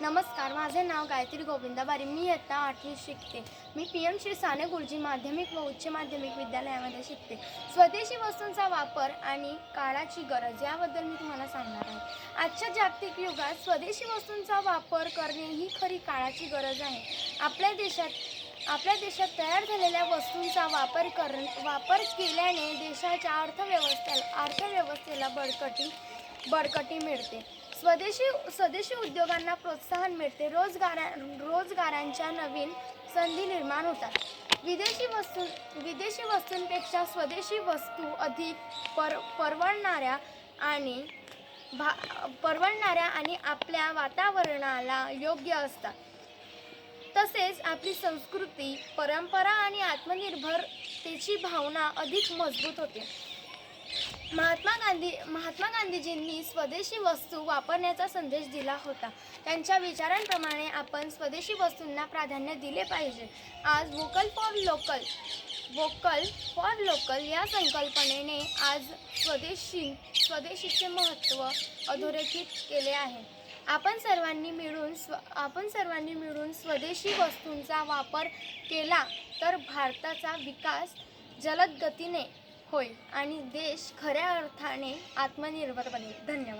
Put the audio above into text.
नमस्कार, माझे नाव गायत्री गोविंदा बारी. मी इयत्ता 8वी शिकते. मी PM श्री साने गुरुजी माध्यमिक व उच्च माध्यमिक विद्यालयामध्ये शिकते. स्वदेशी वस्तूंचा वापर आणि काळाची गरज याबद्दल मी तुम्हाला सांगणार आहे. आजच्या जागतिक युगात स्वदेशी वस्तूंचा वापर करणे ही खरी काळाची गरज आहे. आपल्या देशात तयार झालेल्या वस्तूंचा वापर केल्याने देशाच्या अर्थव्यवस्थेला बळकटी मिळते. स्वदेशी उद्योगांना प्रोत्साहन मिळते. रोजगारांच्या नवीन संधी निर्माण होतात. विदेशी वस्तूंपेक्षा स्वदेशी वस्तू अधिक परवडणाऱ्या आणि आपल्या वातावरणाला योग्य असतात. तसेच आपली संस्कृती, परंपरा आणि आत्मनिर्भरतेची भावना अधिक मजबूत होते. महात्मा गांधीजींनी स्वदेशी वस्तू वापरण्याचा संदेश दिला होता. त्यांच्या विचारांप्रमाणे आपण स्वदेशी वस्तूंना प्राधान्य दिले पाहिजे. आज वोकल फॉर लोकल या संकल्पनेने आज स्वदेशीचे महत्त्व अधोरेखित केले आहे. आपण सर्वांनी मिळून स्वदेशी वस्तूंचा वापर केला तर भारताचा विकास जलद गतीने होईल आणि देश खऱ्या अर्थाने आत्मनिर्भर बनेल. धन्यवाद.